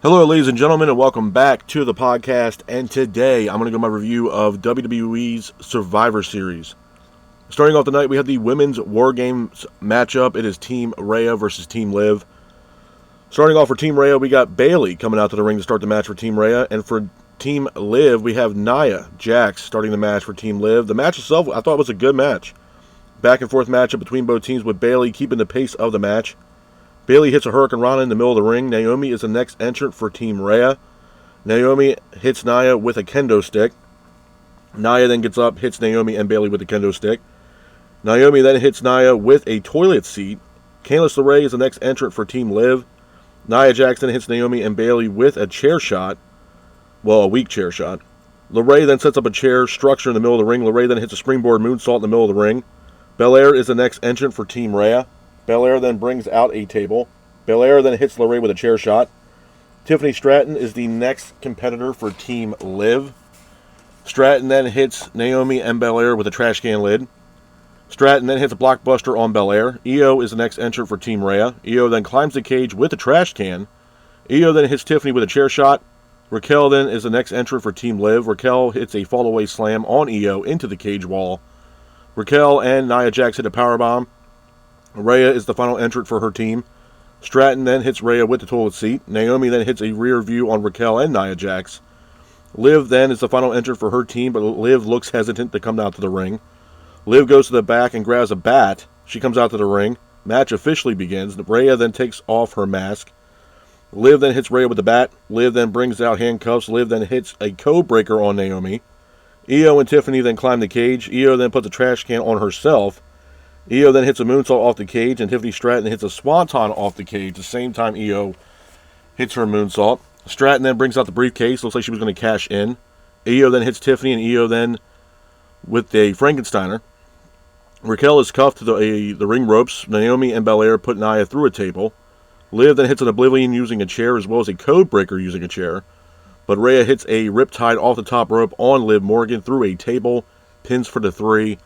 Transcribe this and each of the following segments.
Hello, ladies and gentlemen, and welcome back to the podcast. And today, I'm going to go my review of WWE's Survivor Series. Starting off tonight, we have the women's Wargames matchup. It is Team Rhea versus Team Liv. Starting off for Team Rhea, we got Bayley coming out to the ring to start the match for Team Rhea. And for Team Liv, we have Nia Jax starting the match for Team Liv. The match itself, I thought was a good match. Back and forth matchup between both teams with Bayley keeping the pace of the match. Bayley hits a Hurricane Rana in the middle of the ring. Naomi is the next entrant for Team Rhea. Naomi hits Nia with a kendo stick. Nia then gets up, hits Naomi and Bayley with the kendo stick. Naomi then hits Nia with a toilet seat. Candice LeRae is the next entrant for Team Liv. Nia Jax hits Naomi and Bayley with a chair shot. Well, a weak chair shot. LeRae then sets up a chair structure in the middle of the ring. LeRae then hits a springboard moonsault in the middle of the ring. Belair is the next entrant for Team Rhea. Belair then brings out a table. Belair then hits LeRae with a chair shot. Tiffany Stratton is the next competitor for Team Liv. Stratton then hits Naomi and Belair with a trash can lid. Stratton then hits a blockbuster on Belair. Io is the next entrant for Team Rhea. Io then climbs the cage with a trash can. Io then hits Tiffany with a chair shot. Raquel then is the next entrant for Team Liv. Raquel hits a fall-away slam on Io into the cage wall. Raquel and Nia Jax hit a powerbomb. Rhea is the final entrant for her team. Stratton then hits Rhea with the toilet seat. Naomi then hits a rear view on Raquel and Nia Jax. Liv then is the final entrant for her team, but Liv looks hesitant to come out to the ring. Liv goes to the back and grabs a bat. She comes out to the ring. Match officially begins. Rhea then takes off her mask. Liv then hits Rhea with the bat. Liv then brings out handcuffs. Liv then hits a code breaker on Naomi. Io and Tiffany then climb the cage. Io then puts a trash can on herself. Io then hits a moonsault off the cage, and Tiffany Stratton hits a swanton off the cage the same time Io hits her moonsault. Stratton then brings out the briefcase. Looks like she was going to cash in. Io then hits Tiffany, and Io then with a Frankensteiner. Raquel is cuffed to the ring ropes. Naomi and Belair put Nia through a table. Liv then hits an Oblivion using a chair as well as a code breaker using a chair. But Rhea hits a Riptide off the top rope on Liv Morgan through a table. Pins for the 3.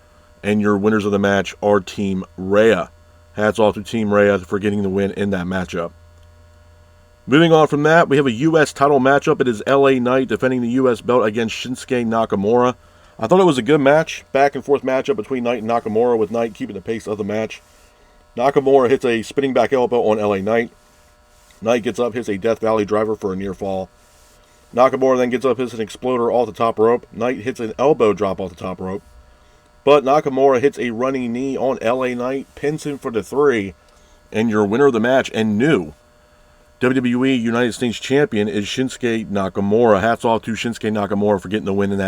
And your winners of the match are Team Rhea. Hats off to Team Rhea for getting the win in that matchup. Moving on from that, we have a U.S. title matchup. It is LA Knight defending the U.S. belt against Shinsuke Nakamura. I thought it was a good match. Back and forth matchup between Knight and Nakamura, with Knight keeping the pace of the match. Nakamura hits a spinning back elbow on LA Knight. Knight gets up, hits a Death Valley driver for a near fall. Nakamura then gets up, hits an exploder off the top rope. Knight hits an elbow drop off the top rope. But Nakamura hits a running knee on LA Knight, pins him for the 3, and your winner of the match and new WWE United States Champion is Shinsuke Nakamura. Hats off to Shinsuke Nakamura for getting the win in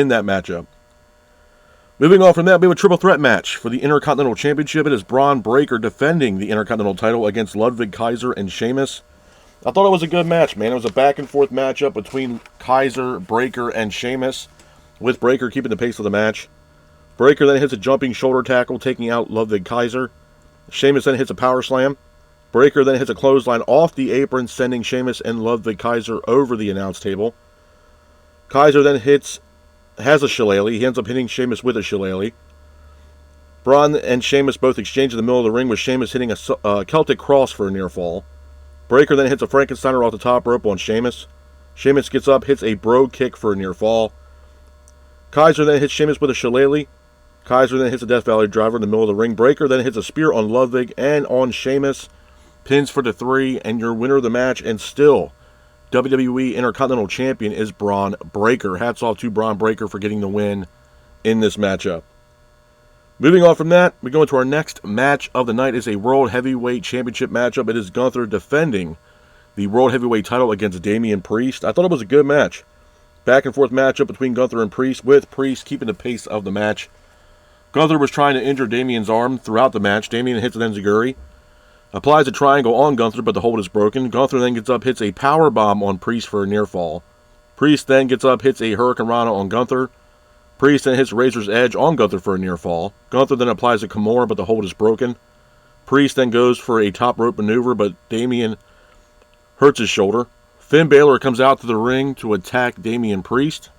that matchup. Moving on from that, we have a triple threat match for the Intercontinental Championship. It is Braun Breaker defending the Intercontinental title against Ludwig Kaiser and Sheamus. I thought it was a good match, man. It was a back and forth matchup between Kaiser, Breaker, and Sheamus, with Breaker keeping the pace of the match. Breaker then hits a jumping shoulder tackle, taking out Ludwig Kaiser. Sheamus then hits a power slam. Breaker then hits a clothesline off the apron, sending Sheamus and Ludwig Kaiser over the announce table. Kaiser then has a shillelagh. He ends up hitting Sheamus with a shillelagh. Braun and Sheamus both exchange in the middle of the ring, with Sheamus hitting a Celtic cross for a near fall. Breaker then hits a Frankensteiner off the top rope on Sheamus. Sheamus gets up, hits a bro kick for a near fall. Kaiser then hits Sheamus with a shillelagh. Kaiser then hits a Death Valley driver in the middle of the ring. Breaker then hits a spear on Ludwig and on Sheamus. Pins for the 3, and your winner of the match and still WWE Intercontinental Champion is Braun Breaker. Hats off to Braun Breaker for getting the win in this matchup. Moving on from that, we go into our next match of the night. Is a World Heavyweight Championship matchup. It is Gunther defending the World Heavyweight title against Damian Priest. I thought it was a good match. Back and forth matchup between Gunther and Priest, with Priest keeping the pace of the match. Gunther was trying to injure Damian's arm throughout the match. Damian hits an enziguri, applies a triangle on Gunther, but the hold is broken. Gunther then gets up, hits a power bomb on Priest for a near fall. Priest then gets up, hits a Hurricane Rana on Gunther. Priest then hits Razor's Edge on Gunther for a near fall. Gunther then applies a Kimura, but the hold is broken. Priest then goes for a top rope maneuver, but Damian hurts his shoulder. Finn Balor comes out to the ring to attack Damian Priest.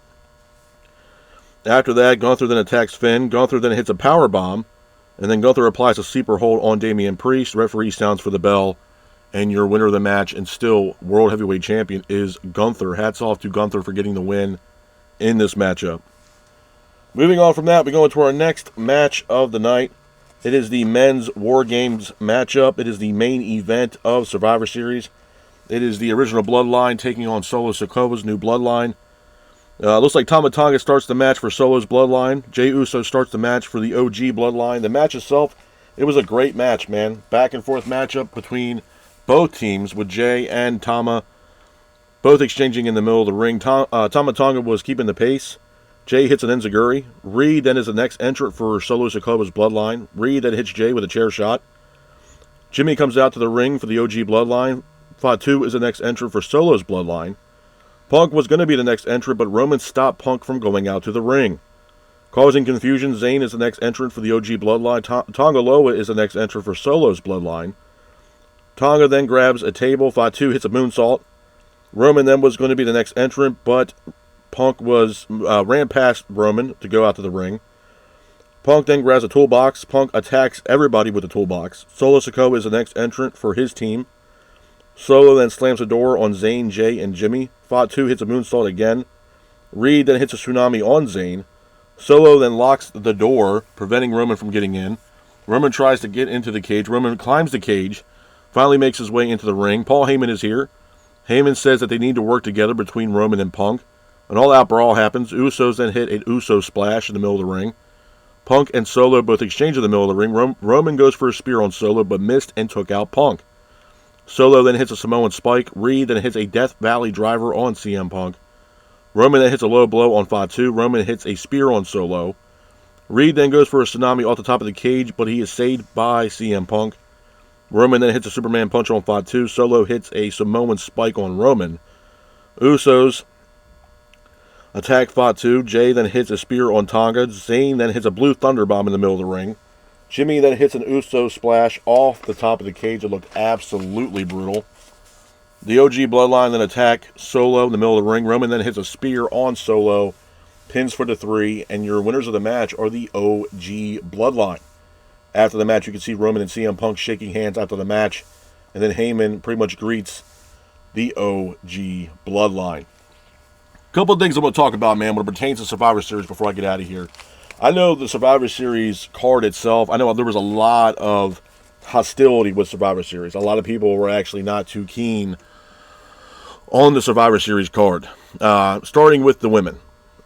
After that, Gunther then attacks Finn. Gunther then hits a power bomb, and then Gunther applies a sleeper hold on Damian Priest. Referee sounds for the bell, And your winner of the match and still World Heavyweight Champion is Gunther. Hats off to Gunther for getting the win in this matchup. Moving on from that, we go into our next match of the night. It is the men's War Games matchup. It is the main event of Survivor Series. It is the original Bloodline taking on Solo Sikoa's new Bloodline. Looks like Tama Tonga starts the match for Solo's Bloodline. Jey Uso starts the match for the OG Bloodline. The match itself, it was a great match, man. Back and forth matchup between both teams with Jey and Tama both exchanging in the middle of the ring. Tama Tonga was keeping the pace. Jey hits an enziguri. Reed then is the next entrant for Solo Sikoa's Bloodline. Reed then hits Jey with a chair shot. Jimmy comes out to the ring for the OG Bloodline. Fatu is the next entrant for Solo's Bloodline. Punk was going to be the next entrant, but Roman stopped Punk from going out to the ring. Causing confusion, Zayn is the next entrant for the OG Bloodline. Tonga Loa is the next entrant for Solo's Bloodline. Tonga then grabs a table. Fatu hits a moonsault. Roman then was going to be the next entrant, but Punk ran past Roman to go out to the ring. Punk then grabs a toolbox. Punk attacks everybody with the toolbox. Solo Sikoa is the next entrant for his team. Solo then slams the door on Zayn, Jey, and Jimmy. Fatu hits a moonsault again. Reed then hits a tsunami on Zayn. Solo then locks the door, preventing Roman from getting in. Roman tries to get into the cage. Roman climbs the cage. Finally makes his way into the ring. Paul Heyman is here. Heyman says that they need to work together between Roman and Punk. An all-out brawl happens. Usos then hit an Uso splash in the middle of the ring. Punk and Solo both exchange in the middle of the ring. Roman goes for a spear on Solo, but missed and took out Punk. Solo then hits a Samoan spike. Reed then hits a Death Valley driver on CM Punk. Roman then hits a low blow on Fatu. Roman hits a spear on Solo. Reed then goes for a tsunami off the top of the cage, but he is saved by CM Punk. Roman then hits a Superman punch on Fatu. Solo hits a Samoan spike on Roman. Usos attack Fatu. Jey then hits a spear on Tonga. Zayn then hits a blue thunder bomb in the middle of the ring. Jimmy then hits an Uso splash off the top of the cage. It looked absolutely brutal. The OG Bloodline then attack Solo in the middle of the ring. Roman then hits a spear on Solo. Pins for the 3. And your winners of the match are the OG Bloodline. After the match, you can see Roman and CM Punk shaking hands after the match. And then Heyman pretty much greets the OG Bloodline. A couple of things I'm going to talk about, man, when it pertains to Survivor Series before I get out of here. I know the Survivor Series card itself, I know there was a lot of hostility with Survivor Series. A lot of people were actually not too keen on the Survivor Series card. Starting with the women.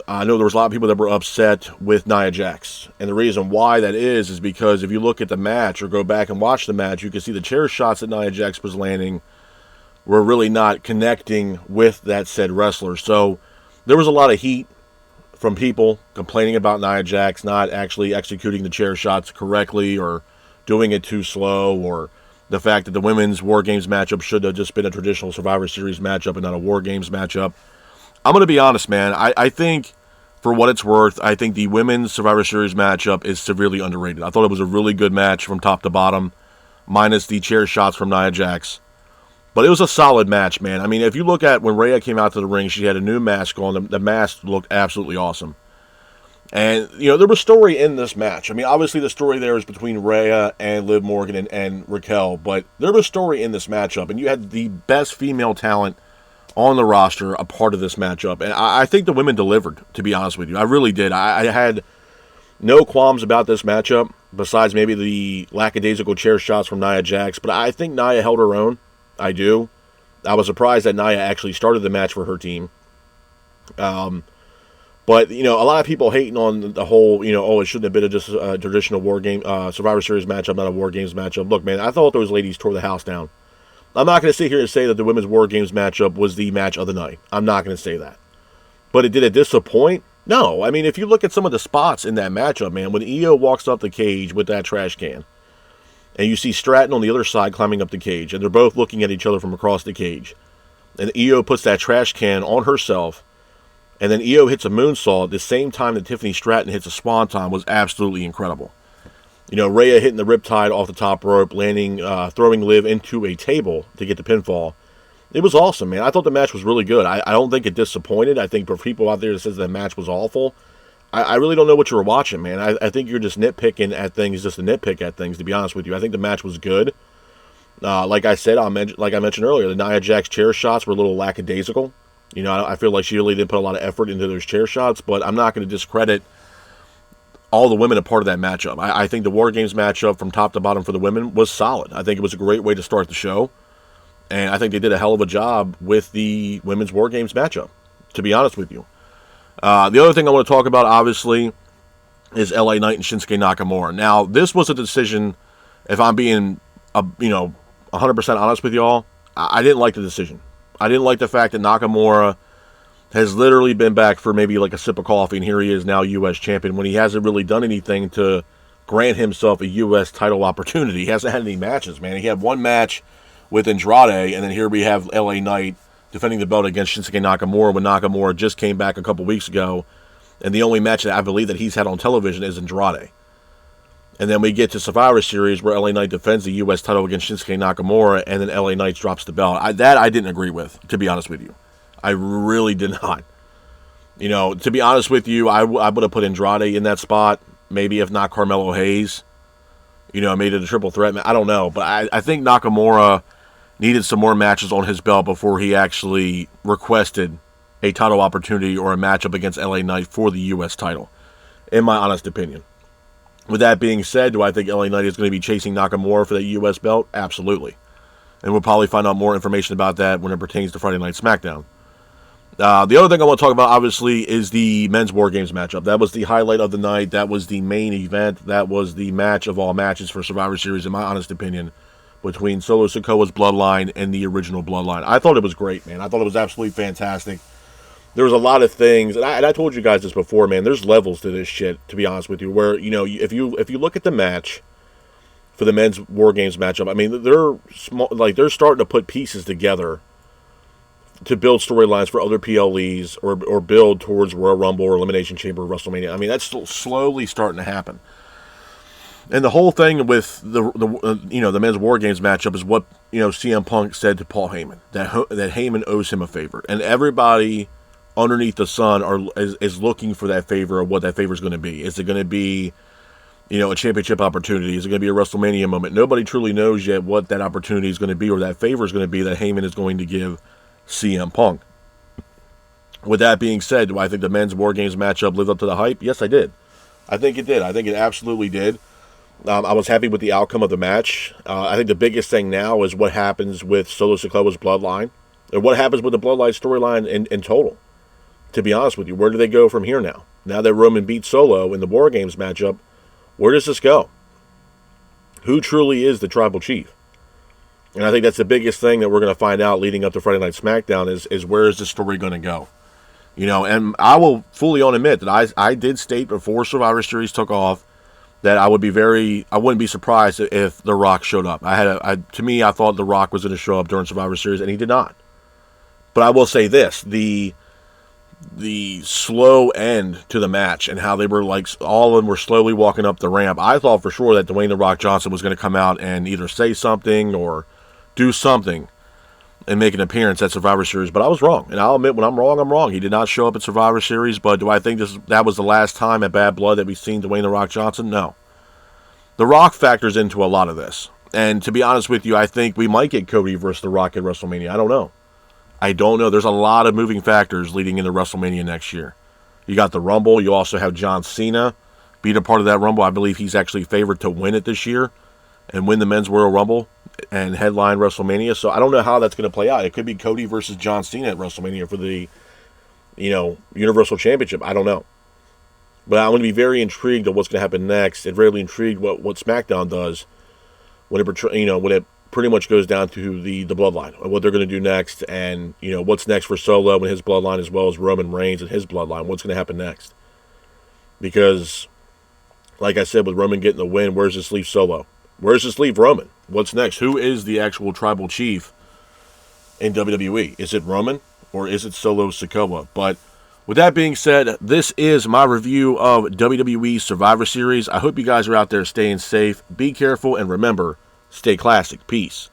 I know there was a lot of people that were upset with Nia Jax. And the reason why that is because if you look at the match or go back and watch the match, you can see the chair shots that Nia Jax was landing were really not connecting with that said wrestler. So there was a lot of heat from people complaining about Nia Jax not actually executing the chair shots correctly or doing it too slow, or the fact that the women's War Games matchup should have just been a traditional Survivor Series matchup and not a War Games matchup. I'm going to be honest, man. I think, for what it's worth, I think the women's Survivor Series matchup is severely underrated. I thought it was a really good match from top to bottom, minus the chair shots from Nia Jax. But it was a solid match, man. I mean, if you look at when Rhea came out to the ring, she had a new mask on. The mask looked absolutely awesome. And, you know, there was story in this match. I mean, obviously the story there is between Rhea and Liv Morgan and Raquel. But there was story in this matchup. And you had the best female talent on the roster a part of this matchup. And I think the women delivered, to be honest with you. I really did. I had no qualms about this matchup, besides maybe the lackadaisical chair shots from Nia Jax. But I think Nia held her own. I do. I was surprised that Nia actually started the match for her team. But, you know, a lot of people hating on the whole, you know, oh, it shouldn't have been just a traditional War Game, Survivor Series matchup, not a War Games matchup. Look, man, I thought those ladies tore the house down. I'm not going to sit here and say that the women's War Games matchup was the match of the night. I'm not going to say that. But did it disappoint? No. I mean, if you look at some of the spots in that matchup, man, when Io walks up the cage with that trash can, and you see Stratton on the other side climbing up the cage, and they're both looking at each other from across the cage, and Io puts that trash can on herself, and then Io hits a moonsault at the same time that Tiffany Stratton hits a swanton, was absolutely incredible. You know, Rhea hitting the riptide off the top rope, landing, throwing Liv into a table to get the pinfall. It was awesome, man. I thought the match was really good. I don't think it disappointed. I think for people out there that says the match was awful, I really don't know what you were watching, man. I think you're just nitpicking at things, just to nitpick at things, to be honest with you. I think the match was good. Like I said, like I mentioned earlier, the Nia Jax chair shots were a little lackadaisical. I feel like she really didn't put a lot of effort into those chair shots, but I'm not going to discredit all the women a part of that matchup. I think the War Games matchup from top to bottom for the women was solid. I think it was a great way to start the show, and I think they did a hell of a job with the women's War Games matchup, to be honest with you. The other thing I want to talk about, obviously, is LA Knight and Shinsuke Nakamura. Now, this was a decision, if I'm being, 100% honest with y'all, I didn't like the decision. I didn't like the fact that Nakamura has literally been back for maybe like a sip of coffee, and here he is now U.S. champion when he hasn't really done anything to grant himself a U.S. title opportunity. He hasn't had any matches, man. He had one match with Andrade, and then here we have LA Knight defending the belt against Shinsuke Nakamura when Nakamura just came back a couple weeks ago, and the only match that I believe that he's had on television is Andrade. And then we get to Survivor Series where LA Knight defends the U.S. title against Shinsuke Nakamura, and then LA Knight drops the belt. That I didn't agree with, to be honest with you. I really did not. To be honest with you, I would have put Andrade in that spot. Maybe if not Carmelo Hayes. Made it a triple threat. I don't know. But I think Nakamura needed some more matches on his belt before he actually requested a title opportunity or a matchup against LA Knight for the U.S. title, in my honest opinion. With that being said, do I think LA Knight is going to be chasing Nakamura for the U.S. belt? Absolutely. And we'll probably find out more information about that when it pertains to Friday Night SmackDown. The other thing I want to talk about, obviously, is the men's War Games matchup. That was the highlight of the night. That was the main event. That was the match of all matches for Survivor Series, in my honest opinion, between Solo Sikoa's Bloodline and the original Bloodline. I thought it was great, man. I thought it was absolutely fantastic. There was a lot of things, and I told you guys this before, man. There's levels to this shit, to be honest with you, where, if you look at the match for the men's War Games matchup, I mean, they're starting to put pieces together to build storylines for other PLEs or build towards Royal Rumble or Elimination Chamber or WrestleMania. I mean, that's still slowly starting to happen. And the whole thing with the men's War Games matchup is what CM Punk said to Paul Heyman, that Heyman owes him a favor, and everybody underneath the sun is looking for that favor of what that favor is going to be. Is it going to be a championship opportunity? Is it going to be a WrestleMania moment? Nobody truly knows yet what that opportunity is going to be or that favor is going to be that Heyman is going to give CM Punk. With that being said, do I think the men's War Games matchup lived up to the hype? Yes, I did. I think it did. I think it absolutely did. I was happy with the outcome of the match. I think the biggest thing now is what happens with Solo Sikoa's Bloodline, or what happens with the Bloodline storyline in total. To be honest with you, where do they go from here now? Now that Roman beat Solo in the War Games matchup, where does this go? Who truly is the Tribal Chief? And I think that's the biggest thing that we're going to find out leading up to Friday Night SmackDown is where is this story going to go? And I will fully admit that I did state before Survivor Series took off that I wouldn't be surprised if The Rock showed up. To me, I thought The Rock was going to show up during Survivor Series, and he did not. But I will say this, the slow end to the match and how they were all of them were slowly walking up the ramp, I thought for sure that Dwayne The Rock Johnson was going to come out and either say something or do something and make an appearance at Survivor Series, but I was wrong. And I'll admit, when I'm wrong, I'm wrong. He did not show up at Survivor Series, but do I think that was the last time at Bad Blood that we've seen Dwayne The Rock Johnson? No. The Rock factors into a lot of this. And to be honest with you, I think we might get Cody versus The Rock at WrestleMania. I don't know. There's a lot of moving factors leading into WrestleMania next year. You got the Rumble. You also have John Cena being a part of that Rumble. I believe he's actually favored to win it this year and win the Men's Royal Rumble and headline WrestleMania. So I don't know how that's going to play out. It could be Cody versus John Cena at WrestleMania for the, Universal Championship. I don't know. But I'm going to be very intrigued of what's going to happen next, and very intrigued what SmackDown does when it pretty much goes down to the Bloodline, and what they're going to do next, and what's next for Solo and his Bloodline, as well as Roman Reigns and his Bloodline. What's going to happen next? Because, like I said, with Roman getting the win, where's this leave Solo? Where's this leave Roman? What's next? Who is the actual Tribal Chief in WWE? Is it Roman or is it Solo Sikoa? But with that being said, this is my review of WWE Survivor Series. I hope you guys are out there staying safe. Be careful, and remember, stay classic. Peace.